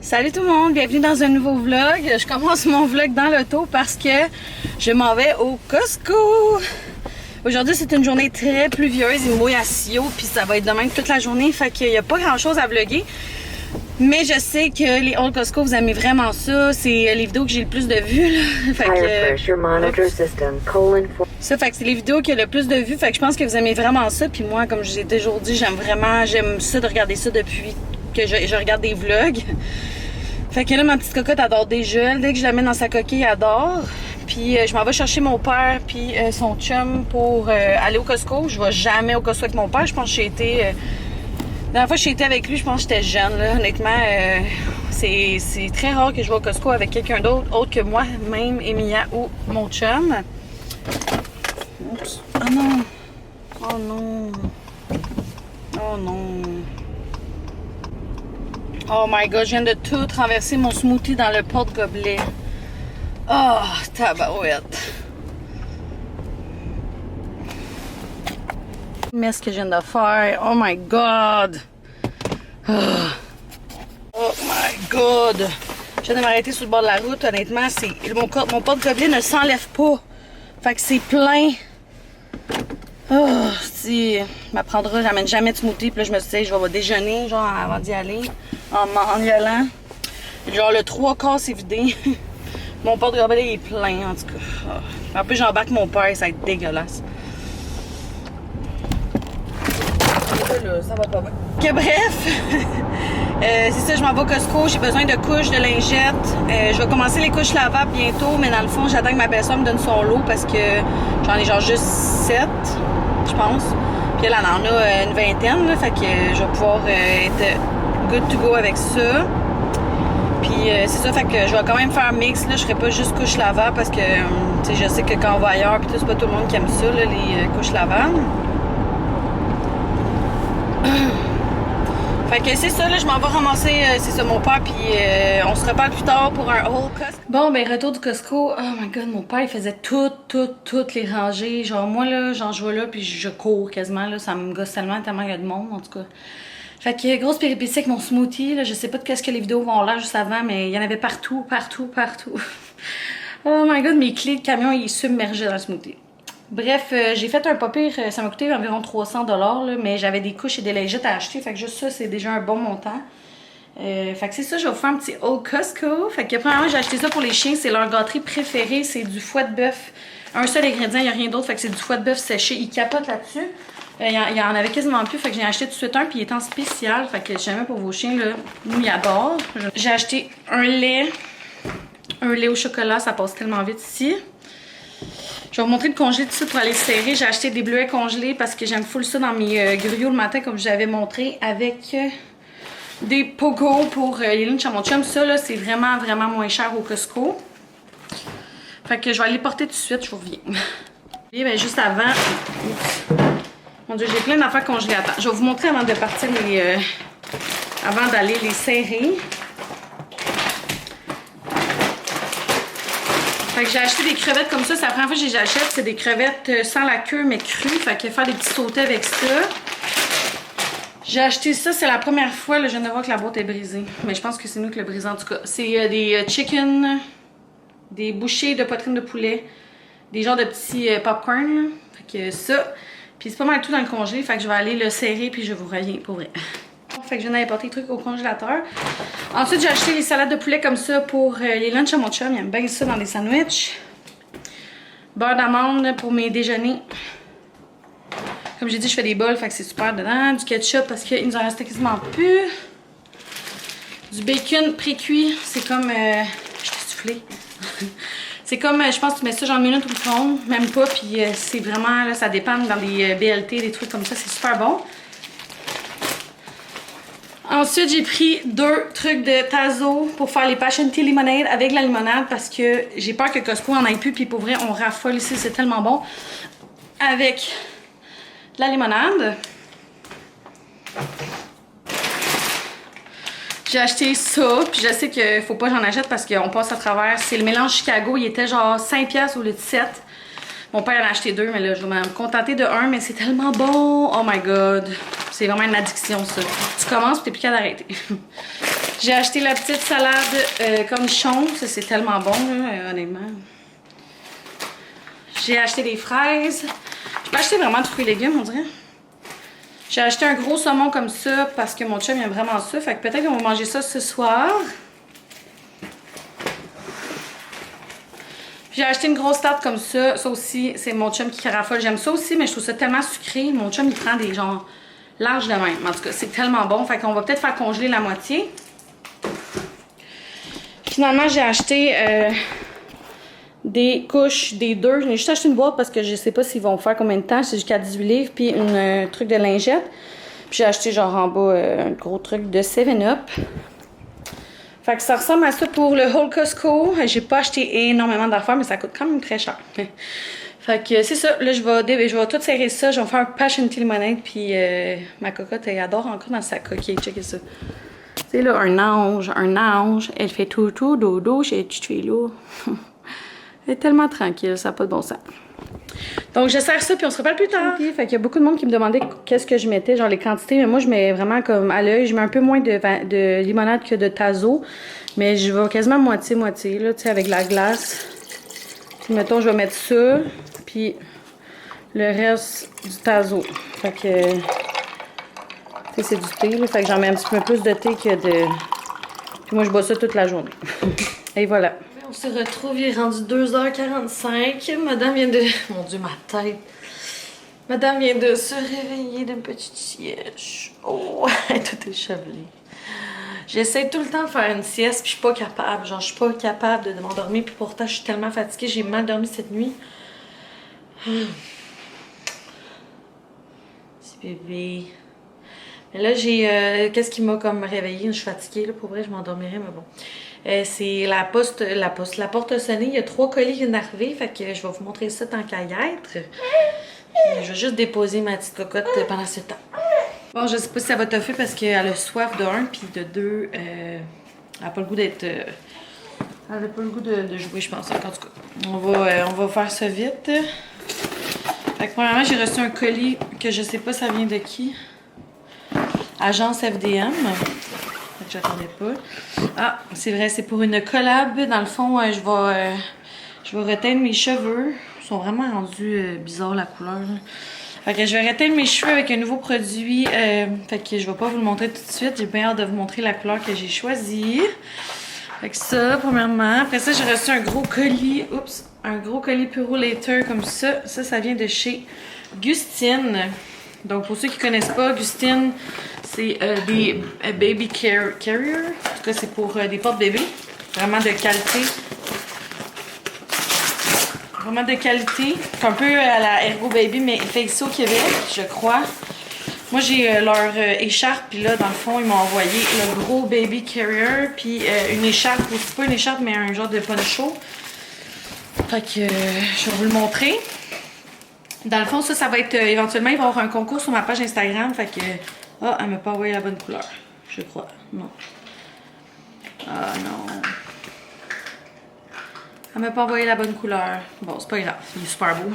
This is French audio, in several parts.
Salut tout le monde, bienvenue dans un nouveau vlog. Je commence mon vlog dans l'auto parce que je m'en vais au Costco. Aujourd'hui c'est une journée très pluvieuse, il mouille à Sio, puis ça va être de même toute la journée, fait qu'il n'y a pas grand chose à vlogger. Mais je sais que les Old Costco, vous aimez vraiment ça, c'est les vidéos que j'ai le plus de vues. Là. Fait que, ça fait que c'est les vidéos qui ont le plus de vues, fait que je pense que vous aimez vraiment ça. Puis moi, comme je vous ai toujours dit, j'aime ça de regarder ça depuis que je regarde des vlogs. Fait que là, ma petite cocotte adore déjà. Dès que je la mets dans sa coquille, elle adore. Puis je m'en vais chercher mon père puis son chum pour aller au Costco. Je vais jamais au Costco avec mon père. Je pense que j'ai été... la dernière fois que j'ai été avec lui, je pense que j'étais jeune. Là. Honnêtement, c'est très rare que je vais au Costco avec quelqu'un d'autre, autre que moi, même Emilia ou mon chum. Oups. Oh non! Oh non! Oh non! Oh my god, je viens de tout renverser mon smoothie dans le porte-gobelet. Oh, tabarouette. Mais ce que je viens de faire. Oh my god. Oh my god. Je viens de m'arrêter sur le bord de la route. Honnêtement, mon porte-gobelet ne s'enlève pas. Fait que c'est plein. Oh, si. J'amène jamais de smoothie. Puis là, je me suis dit, je vais déjeuner, genre, avant d'y aller. En y allant. Genre, le 3/4 c'est vidé. Mon porte-gobelet est plein, en tout cas. Oh. En plus, j'embarque mon père, ça va être dégueulasse. Là, ça va pas bien. Que bref, c'est ça, je m'en vais au Costco, j'ai besoin de couches, de lingettes. Je vais commencer les couches lavables bientôt, mais dans le fond, j'attends que ma belle-sœur me donne son lot parce que j'en ai genre juste 7, je pense. Puis elle en a une vingtaine, là, fait que je vais pouvoir être good to go avec ça. Puis c'est ça, fait que je vais quand même faire mix, là, je ferai pas juste couches lavables parce que, tu sais, je sais que quand on va ailleurs, pis tout, c'est pas tout le monde qui aime ça, là, les couches lavables. Fait que c'est ça, là, je m'en vais ramasser, c'est ça, mon père, puis on se reparle plus tard pour un haul Costco. Bon, ben, retour du Costco. Oh my god, mon père, il faisait toutes les rangées. Genre, moi, là, genre, je vais là, puis je cours quasiment, là, ça me gosse tellement il y a de monde, en tout cas. Fait que, grosse péripétie avec mon smoothie, là, je sais pas de qu'est-ce que les vidéos vont l'air juste avant, mais il y en avait partout. Oh my god, mes clés de camion, ils submergeaient dans le smoothie. Bref, j'ai fait un pas pire, ça m'a coûté environ 300 $, là, mais j'avais des couches et des lingettes à acheter, fait que juste ça, c'est déjà un bon montant. Fait que c'est ça, je vais vous faire un petit haul Costco. Fait que premièrement, j'ai acheté ça pour les chiens, c'est leur gâterie préférée, c'est du foie de bœuf. Un seul ingrédient, il n'y a rien d'autre, fait que c'est du foie de bœuf séché, ils capotent là-dessus. Il y en avait quasiment plus, fait que j'ai acheté tout de suite un, puis il est en spécial, fait que jamais pour vos chiens, là, nous, ils adorent. J'ai acheté un lait au chocolat, ça passe tellement vite ici. Je vais vous montrer le congelé tout de suite pour aller serrer. J'ai acheté des bleuets congelés parce que j'aime full ça dans mes gruyos le matin, comme je vous avais montré, avec des pogos pour les lunchs à mon chum. Ça, là, c'est vraiment moins cher au Costco. Fait que je vais aller les porter tout de suite, je vous reviens. Et bien, juste avant... Oups. Mon Dieu, j'ai plein d'affaires congelées. Attends, je vais vous montrer avant de partir avant d'aller les serrer. Fait que j'ai acheté des crevettes comme ça. C'est la première fois que je les achète. C'est des crevettes sans la queue, mais crues. Fait que faire des petits sautés avec ça. J'ai acheté ça. C'est la première fois. Là, je viens de voir que la boîte est brisée. Mais je pense que c'est nous qui l'a brisé en tout cas. C'est des chicken, des bouchées de poitrine de poulet. Des genres de petits popcorn. Là. Fait que ça. Puis c'est pas mal tout dans le congé. Fait que je vais aller le serrer puis je vous reviens pour vrai. Fait que je viens d'aller porter les trucs au congélateur. Ensuite, j'ai acheté les salades de poulet comme ça pour les lunchs à mon chum. Il aime bien ça dans des sandwichs. Beurre d'amande pour mes déjeuners. Comme j'ai dit, je fais des bols, fait que c'est super dedans. Du ketchup parce qu'il nous en restait quasiment plus. Du bacon pré-cuit. C'est comme... je t'ai soufflé. C'est comme, je pense que tu mets ça genre une minute au micro-ondes. Même pas, puis c'est vraiment, là, ça dépend dans des BLT, des trucs comme ça. C'est super bon. Ensuite, j'ai pris 2 trucs de Tazo pour faire les Passion Tea Lemonade avec la limonade parce que j'ai peur que Costco en ait plus. Puis pour vrai, on raffole ici, c'est tellement bon. Avec la limonade. J'ai acheté ça, puis je sais qu'il faut pas que j'en achète parce qu'on passe à travers. C'est le mélange Chicago, il était genre 5$ au lieu de 7. Mon père en a acheté 2, mais là, je vais me contenter de 1, mais c'est tellement bon! Oh my god! C'est vraiment une addiction, ça. Tu commences, puis t'es plus qu'à d'arrêter. J'ai acheté la petite salade cornichon. Ça, c'est tellement bon, là, honnêtement. J'ai acheté des fraises. J'ai pas acheté vraiment de fruits et légumes, on dirait. J'ai acheté un gros saumon comme ça parce que mon chum aime vraiment ça. Fait que peut-être qu'on va manger ça ce soir. J'ai acheté une grosse tarte comme ça. Ça aussi, c'est mon chum qui carafole. J'aime ça aussi, mais je trouve ça tellement sucré. Mon chum, il prend des genres larges de même. En tout cas, c'est tellement bon. Fait qu'on va peut-être faire congeler la moitié. Finalement, j'ai acheté des couches, des deux. J'ai juste acheté une boîte parce que je sais pas s'ils vont faire combien de temps. C'est jusqu'à 18 livres. Puis un truc de lingette. Puis j'ai acheté genre en bas un gros truc de 7-Up. Fait que ça ressemble à ça pour le Whole Costco. J'ai pas acheté énormément d'affaires, mais ça coûte quand même très cher. Fait que c'est ça. Là, je vais tout serrer ça. Je vais faire un passion tea limonade. Puis ma cocotte, elle adore encore dans sa coquille. Checkez ça. C'est là un ange, un ange. Elle fait tout dodo chez tu fais là. Elle est tellement tranquille, ça n'a pas de bon sens. Donc, je sers ça, puis on se reparle plus tard. Fait qu'il y a beaucoup de monde qui me demandait qu'est-ce que je mettais, genre les quantités. Mais moi, je mets vraiment comme à l'œil. Je mets un peu moins de limonade que de tazo. Mais je vais quasiment moitié-moitié, là, tu sais, avec la glace. Puis, mettons, je vais mettre ça, puis le reste du tazo. Fait que, tu sais, c'est du thé, là. Fait que j'en mets un petit peu plus de thé que de... Puis moi, je bois ça toute la journée. Et voilà. On se retrouve, il est rendu 2h45. Madame vient de... Mon Dieu, ma tête. Madame vient de se réveiller d'une petite sieste. Oh, elle est toute échevelée. J'essaie tout le temps de faire une sieste, puis je suis pas capable. Genre, je suis pas capable de m'endormir, puis pourtant, je suis tellement fatiguée. J'ai mal dormi cette nuit. Petit bébé. Mais là, j'ai... qu'est-ce qui m'a comme réveillée? Je suis fatiguée, là. Pour vrai, je m'endormirais, mais bon. C'est la porte a sonné. Il y a 3 colis qui viennent d'arriver. Fait que je vais vous montrer ça tant qu'à y être. Puis, je vais juste déposer ma petite cocotte pendant ce temps. Bon, je sais pas si ça va toffer parce qu'elle a soif de 1 puis de 2. Elle n'a pas le goût d'être. Elle n'a pas le goût de jouer, je pense. En tout cas, on va faire ça vite. Fait que premièrement, j'ai reçu un colis que je sais pas ça vient de qui. Agence FDM. J'attendais pas. Ah, c'est vrai, c'est pour une collab. Dans le fond, je vais reteindre mes cheveux. Ils sont vraiment rendus bizarres, la couleur. Là. Fait que je vais reteindre mes cheveux avec un nouveau produit. Fait que je vais pas vous le montrer tout de suite. J'ai bien hâte de vous montrer la couleur que j'ai choisie. Fait que ça, premièrement. Après ça, j'ai reçu un gros colis. Oups! Un gros colis Puro Later comme ça. Ça vient de chez Gustine. Donc, pour ceux qui connaissent pas, Gustine, c'est des baby carrier. En tout cas, c'est pour des porte-bébés. Vraiment de qualité. Vraiment de qualité. C'est un peu à la Ergo Baby, mais fait ici au Québec, je crois. Moi, j'ai leur écharpe, puis là, dans le fond, ils m'ont envoyé le gros baby carrier, puis une écharpe, aussi pas une écharpe, mais un genre de poncho. Fait que je vais vous le montrer. Dans le fond, ça va être éventuellement, il va y avoir un concours sur ma page Instagram. Fait que. Ah, elle m'a pas envoyé la bonne couleur. Je crois. Non. Ah non. Elle m'a pas envoyé la bonne couleur. Bon, c'est pas grave. Il est super beau.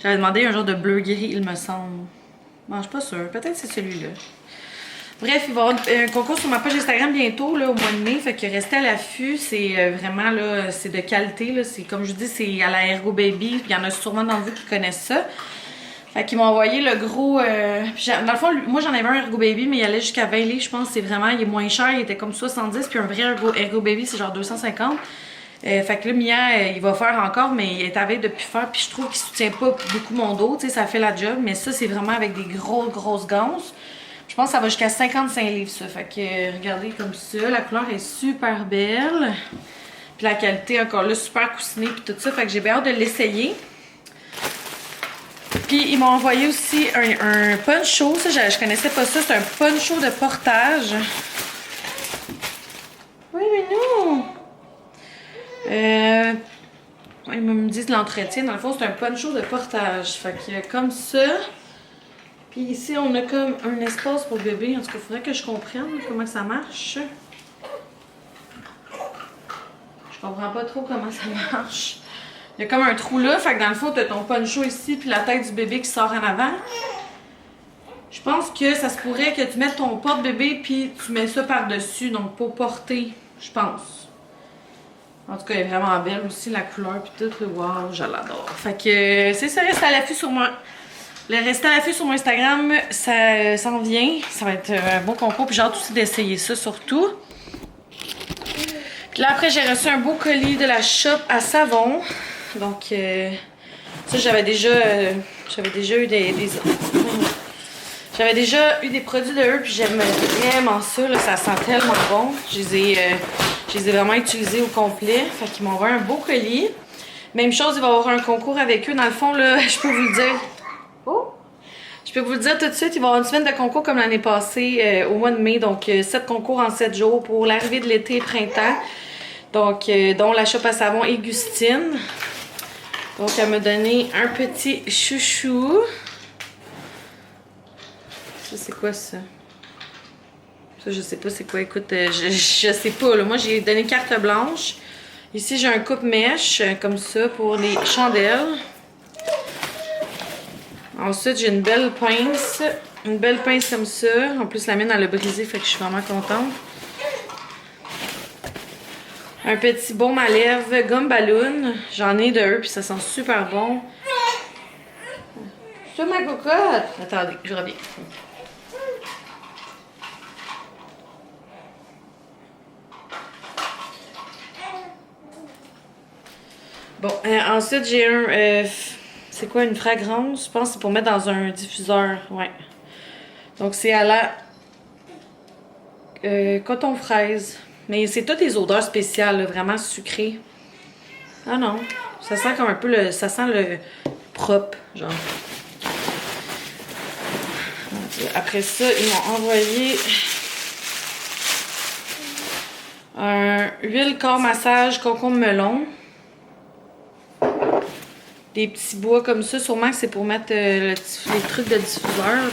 J'avais demandé un genre de bleu gris, il me semble. Bon, je suis pas sûre. Peut-être que c'est celui-là. Bref, il va y avoir un concours sur ma page Instagram bientôt, là, au mois de mai. Fait que restez à l'affût. C'est vraiment, là, c'est de qualité, là. C'est, comme je vous dis, c'est à la Ergo Baby. Il y en a sûrement d'entre vous qui connaissent ça. Fait qu'ils m'ont envoyé le gros... dans le fond, moi, j'en avais un Ergo Baby, mais il allait jusqu'à 20 livres, je pense. C'est vraiment, il est moins cher. Il était comme 70. Puis un vrai Ergo Baby, c'est genre 250. Fait que là, Mia, il va faire encore, mais il est à veille de plus faire. Puis je trouve qu'il soutient pas beaucoup mon dos. Tu sais, ça fait la job. Mais ça, c'est vraiment avec des grosses ganses. Je pense que ça va jusqu'à 55 livres, ça. Fait que regardez comme ça. La couleur est super belle. Puis la qualité, encore là, super coussinée. Puis tout ça. Fait que j'ai bien hâte de l'essayer. Puis ils m'ont envoyé aussi un poncho. Ça, je connaissais pas ça. C'est un poncho de portage. Oui, mais non! Ils me disent l'entretien. Dans le fond, c'est un poncho de portage. Fait que comme ça. Puis ici, on a comme un espace pour le bébé. En tout cas, il faudrait que je comprenne comment ça marche. Je comprends pas trop comment ça marche. Il y a comme un trou là. Fait que dans le fond, tu as ton poncho ici, puis la tête du bébé qui sort en avant. Je Je pense que ça se pourrait que tu mettes ton porte-bébé puis tu mets ça par-dessus, donc pour porter, je pense. En tout cas, elle est vraiment belle aussi, la couleur puis tout. Wow, je l'adore. Fait que c'est ça, reste à l'affût sur moi. Le reste à l'affût sur mon Instagram, ça s'en vient. Ça va être un bon concours. Puis j'ai hâte aussi d'essayer ça surtout. Puis là, après, j'ai reçu un beau colis de la shop à savon. Donc, ça, j'avais déjà eu j'avais déjà eu des produits de eux, puis j'aime vraiment ça, là, ça sent tellement bon. Je les ai vraiment utilisés au complet. Fait qu'ils m'ont envoyé un beau colis. Même chose, il va y avoir un concours avec eux. Dans le fond, là, je peux vous le dire. Oh! Je peux vous le dire tout de suite, il va y avoir une semaine de concours comme l'année passée, au mois de mai. Donc, 7 concours en 7 jours pour l'arrivée de l'été et printemps. Donc, dont la shop à savon et Gustine. Donc, elle m'a donné un petit chouchou. Ça, c'est quoi ça? Ça, je sais pas c'est quoi. Écoute, je sais pas. Là. Moi, j'ai donné carte blanche. Ici, j'ai un coupe-mèche, comme ça, pour les chandelles. Ensuite, j'ai une belle pince. Une belle pince comme ça. En plus, la mienne, elle a brisé, fait que je suis vraiment contente. Un petit baume à lèvres, gomme ballon. J'en ai deux, puis ça sent super bon. C'est ma cocotte. Attendez, je reviens. Bon, ensuite, j'ai un... c'est quoi, une fragrance? Je pense que c'est pour mettre dans un diffuseur, ouais. Donc, c'est à la coton fraise. Mais c'est toutes des odeurs spéciales, là, vraiment sucrées. Ah non, ça sent comme un peu le... Ça sent le propre, genre. Après ça, ils m'ont envoyé un huile corps massage concombre melon. Des petits bois comme ça, sûrement que c'est pour mettre les trucs de diffuseur.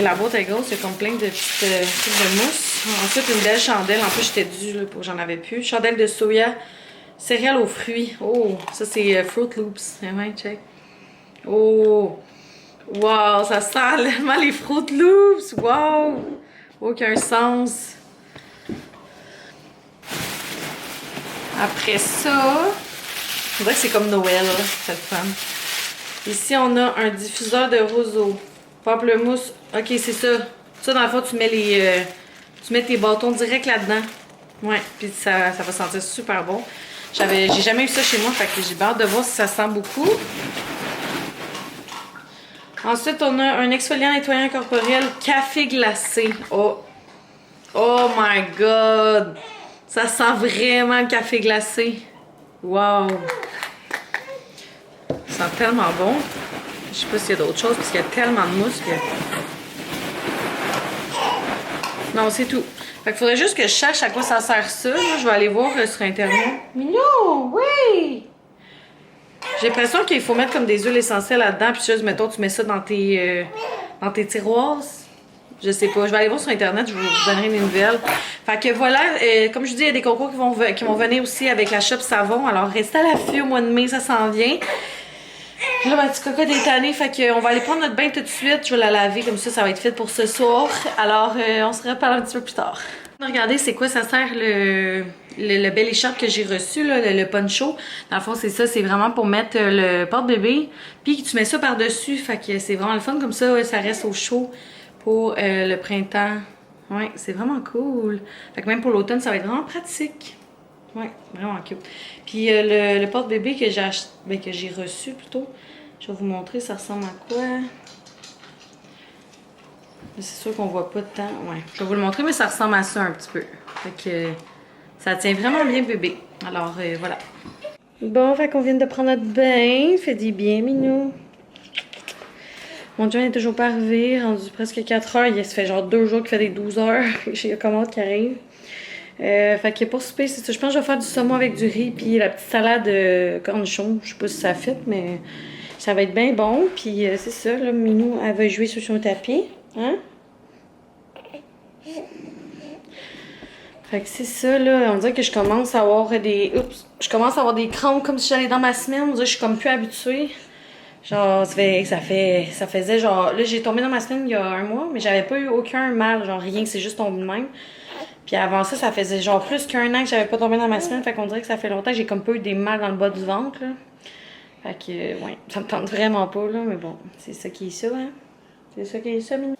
La boîte est grosse, il y a comme plein de petites trucs de mousse. Ensuite, une belle chandelle. En plus, j'étais due là, pour que j'en avais plus. Chandelle de soya, céréales aux fruits. Oh, ça c'est Fruit Loops. Ouais, check. Oh, wow, ça sent vraiment les Fruit Loops. Wow, aucun sens. Après ça... On dirait que c'est comme Noël, là, cette femme. Ici, on a un diffuseur de roseau. Pamplemousse. Ok, c'est ça. Ça, dans le fond, tu mets tes bâtons direct là-dedans. Ouais, puis ça va sentir super bon. J'ai jamais eu ça chez moi, fait que j'ai hâte de voir si ça sent beaucoup. Ensuite, on a un exfoliant nettoyant corporel café glacé. Oh! Oh my god! Ça sent vraiment le café glacé. Wow! Ça sent tellement bon. Je sais pas s'il y a d'autres choses parce qu'il y a tellement de mousse que... Non, c'est tout. Fait qu'il faudrait juste que je sache à quoi ça sert ça. Là, je vais aller voir sur internet. Mignon! Oui! J'ai l'impression qu'il faut mettre comme des huiles essentielles là-dedans. Puis juste, mettons, tu mets ça dans tes tiroirs. Je sais pas. Je vais aller voir sur internet. Je vous donnerai des nouvelles. Fait que voilà. Comme je dis, il y a des concours qui vont venir aussi avec la shop savon. Alors, restez à l'affût au mois de mai. Ça s'en vient. Là, ma petite cocotte est tannée. Fait qu'on va aller prendre notre bain tout de suite. Je vais la laver. Comme ça va être fait pour ce soir. Alors, on se reparle un petit peu plus tard. Regardez, c'est quoi ça sert le bel écharpe que j'ai reçu, là, le poncho. Dans le fond, c'est ça, c'est vraiment pour mettre le porte-bébé. Puis tu mets ça par-dessus, fait que c'est vraiment le fun. Comme ça, ouais, ça reste au chaud pour le printemps. Ouais, c'est vraiment cool. Fait que même pour l'automne, ça va être vraiment pratique. Ouais, vraiment cool. Puis le porte-bébé que j'ai reçu plutôt, je vais vous montrer, ça ressemble à quoi. C'est sûr qu'on voit pas de temps. Ouais, je vais vous le montrer, mais ça ressemble à ça un petit peu. Fait que ça tient vraiment bien bébé. Alors, voilà. Bon, fait qu'on vient de prendre notre bain. Fait du bien, minou. Mon John n'est toujours pas arrivé. Rendu presque 4 heures. Ça fait genre 2 jours qu'il fait des 12 heures. J'ai la commande qui arrive. Fait que pour souper, c'est ça. Je pense que je vais faire du saumon avec du riz. Puis la petite salade de cornichons. Je sais pas si ça fit, mais ça va être bien bon. Puis c'est ça, là. Minou, elle va jouer sur son tapis. Hein? Fait que c'est ça, là. On dirait que je commence à avoir des... Oups! Je commence à avoir des crampes comme si j'allais dans ma semaine. On dirait que je suis comme plus habituée. Genre, ça faisait genre. Là, j'ai tombé dans ma semaine il y a un mois, mais j'avais pas eu aucun mal, genre rien, c'est juste tombé de même. Puis avant ça, ça faisait genre plus qu'un an que j'avais pas tombé dans ma semaine, fait qu'on dirait que ça fait longtemps que j'ai comme pas eu des mal dans le bas du ventre, là. Fait que, ouais, ça me tente vraiment pas, là, mais bon, c'est ça qui est ça, hein. C'est ça qui est ça, Mimi.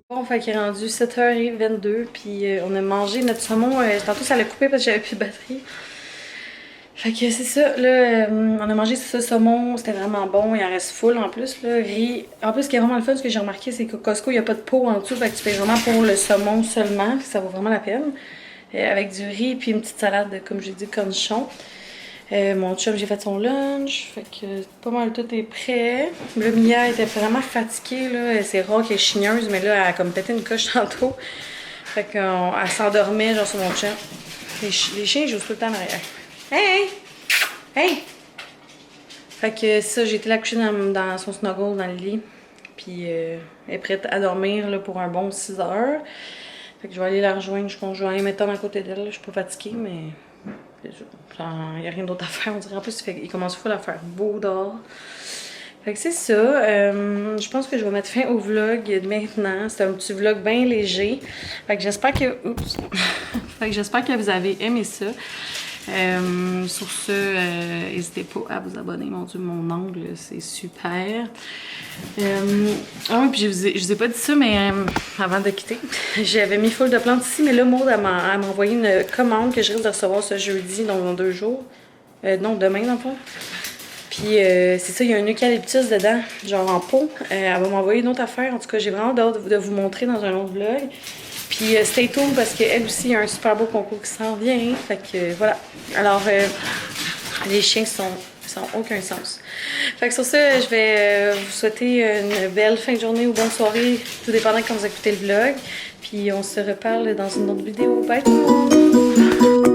Bon, fait qu'il est rendu 7h22, puis on a mangé notre saumon. Tantôt, ça l'a coupé parce que j'avais plus de batterie. Fait que c'est ça, là, on a mangé ce saumon, c'était vraiment bon, il en reste full en plus, là, riz. En plus, ce qui est vraiment le fun, ce que j'ai remarqué, c'est que Costco, il n'y a pas de peau en dessous, fait que tu payes vraiment pour le saumon seulement, puis ça vaut vraiment la peine. Avec du riz, puis une petite salade, comme j'ai dit, cornichon. Mon chum, j'ai fait son lunch, fait que pas mal tout est prêt. Le Mia était vraiment fatiguée, là, c'est rare qu'elle est chigneuse, mais là, elle a comme pété une coche tantôt. Fait qu'elle s'endormait, genre, sur mon chum. Les chiens, ils jouent tout le temps en arrière. Hey! Hey! Fait que ça, j'ai été la coucher dans son snuggle dans le lit. Puis elle est prête à dormir là, pour un bon 6 heures. Fait que je vais aller la rejoindre, je conjoins, mettre à côté d'elle. Je suis pas fatiguée, mais il n'y a rien d'autre à faire. On dirait en plus, il commence full à faire beau dehors. Fait que c'est ça. Je pense que je vais mettre fin au vlog de maintenant. C'est un petit vlog bien léger. Fait que j'espère que. Oups! Fait que j'espère que vous avez aimé ça. Sur ce, n'hésitez pas à vous abonner. Mon Dieu, mon ongle, c'est super. Ah oui, puis je vous ai pas dit ça, mais avant de quitter, j'avais mis full de plantes ici, mais là, Maud, elle m'a envoyé une commande que je risque de recevoir ce jeudi, donc dans 2 jours. Non, demain, dans le fond. Puis c'est ça, il y a un eucalyptus dedans, genre en pot. Elle va m'envoyer une autre affaire. En tout cas, j'ai vraiment hâte de vous montrer dans un autre vlog. Puis stay tuned parce qu'elle aussi, il y a un super beau concours qui s'en vient. Fait que voilà. Alors, les chiens sont aucun sens. Fait que sur ça, je vais vous souhaiter une belle fin de journée ou bonne soirée, tout dépendant quand vous écoutez le vlog. Puis on se reparle dans une autre vidéo. Bye tout le monde!